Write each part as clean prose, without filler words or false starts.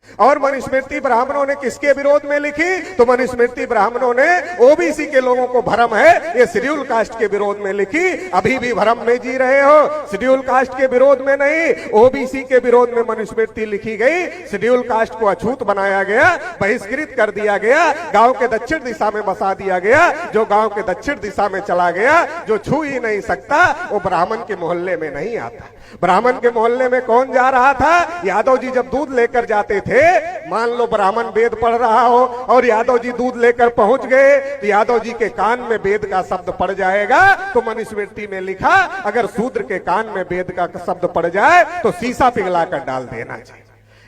और मनुस्मृति ब्राह्मणों ने किसके विरोध में लिखी? तो मनुस्मृति ब्राह्मणों ने ओबीसी के लोगों को भ्रम है ये शेड्यूल कास्ट के विरोध में लिखी। अभी भी भ्रम में जी रहे हो, शेड्यूल कास्ट के विरोध में नहीं, ओबीसी के विरोध में मनुस्मृति लिखी गई। शेड्यूल कास्ट को अछूत बनाया गया, बहिष्कृत कर दिया गया, गांव के दक्षिण दिशा में बसा दिया गया। जो गांव के दक्षिण दिशा में चला गया, जो छू ही नहीं सकता, वो ब्राह्मण के मोहल्ले में नहीं आता। ब्राह्मण के मोहल्ले में कौन जा रहा था? यादव जी जब दूध लेकर जाते थे, मान लो ब्राह्मण वेद पढ़ रहा हो और यादव जी दूध लेकर पहुंच गए, तो यादव जी के कान में वेद का शब्द पड़ जाएगा। तो मनुस्मृति में लिखा, अगर शूद्र के कान में वेद का शब्द पड़ जाए तो शीशा पिघला कर डाल देना चाहिए।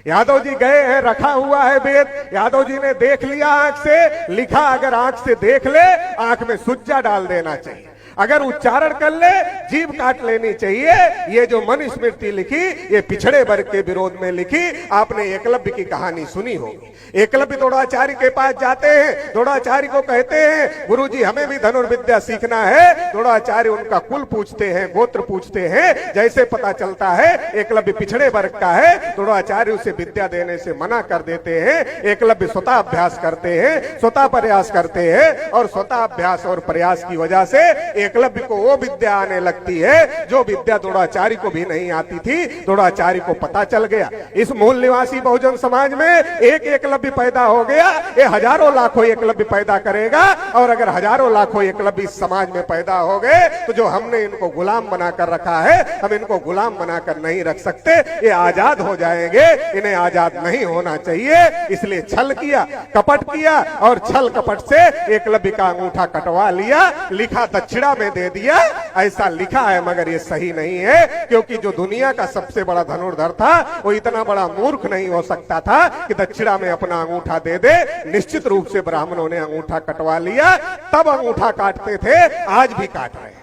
यादव जी गए हैं, रखा हुआ है वेद, यादव जी ने देख लिया आंख से, लिखा अगर आंख से देख ले, आंख में सुज्जा डाल देना चाहिए। अगर उच्चारण कर ले, जीभ काट लेनी चाहिए। ये जो मनुस्मृति लिखी, ये पिछड़े वर्ग के विरोध में लिखी। आपने एकलव्य की कहानी सुनी होगी। एकलव्य द्रोणाचार्य के पास जाते हैं, द्रोणाचार्य को कहते हैं गुरुजी हमें भी धनुर्विद्या सीखना है। द्रोणाचार्य उनका कुल पूछते हैं, गोत्र पूछते हैं। जैसे पता चलता है एकलव्य पिछड़े वर्ग का है, द्रोणाचार्य उसे विद्या देने से मना कर देते हैं। एकलव्य स्वतः अभ्यास करते हैं, स्वतः प्रयास करते हैं, और स्वतः अभ्यास और प्रयास की वजह से एकलव्य को वो विद्या आने लगती है जो विद्या द्रोणाचार्य को भी नहीं आती थी। द्रोणाचार्य को पता चल गया इस मूल निवासी बहुजन समाज में एक एकलव्य पैदा हो गया, ये हजारों लाखों एकलव्य पैदा करेगा। और अगर हजारों लाखों एकलव्य इस समाज में पैदा हो गए, तो जो हमने इनको गुलाम बनाकर रखा है, हम इनको गुलाम बनाकर नहीं रख सकते। ये आजाद हो जाएंगे, इन्हें आजाद नहीं होना चाहिए। इसलिए छल किया, कपट किया, और छल कपट से एकलव्य का अंगूठा कटवा लिया, लिखा दक्षिणा में दे दिया। ऐसा लिखा है, मगर ये सही नहीं है, क्योंकि जो दुनिया का सबसे बड़ा धनुर्धर था, वो इतना बड़ा मूर्ख नहीं हो सकता था कि दक्षिणा में अपना अंगूठा दे दे। निश्चित रूप से ब्राह्मणों ने अंगूठा कटवा लिया। तब अंगूठा काटते थे, आज भी काट रहे हैं।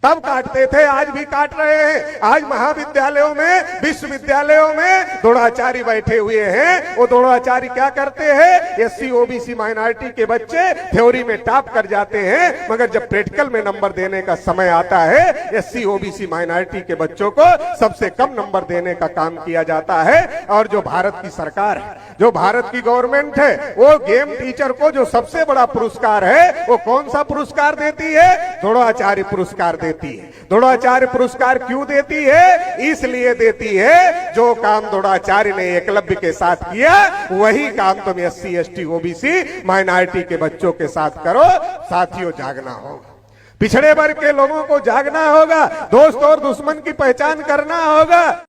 तब काटते थे, आज भी काट रहे हैं। आज महाविद्यालयों में, विश्वविद्यालयों में द्रोणाचार्य बैठे हुए हैं। वो द्रोणाचार्य क्या करते हैं? एससी ओबीसी माइनॉरिटी के बच्चे थ्योरी में टॉप कर जाते हैं, मगर जब प्रैक्टिकल में नंबर देने का समय आता है, एससी ओबीसी माइनॉरिटी के बच्चों को सबसे कम नंबर देने का काम किया जाता है। और जो भारत की सरकार है, जो भारत की गवर्नमेंट है, वो गेम टीचर को जो सबसे बड़ा पुरस्कार है, वो कौन सा पुरस्कार देती है? द्रोणाचार्य पुरस्कार देती है। द्रोणाचार्य पुरस्कार क्यों देती है? इसलिए देती है, जो काम द्रोणाचार्य ने एकलव्य के साथ किया, वही काम तुम एससी एसटी ओबीसी माइनॉरिटी के बच्चों के साथ करो। साथियों, जागना होगा, पिछड़े वर्ग के लोगों को जागना होगा, दोस्त और दुश्मन की पहचान करना होगा।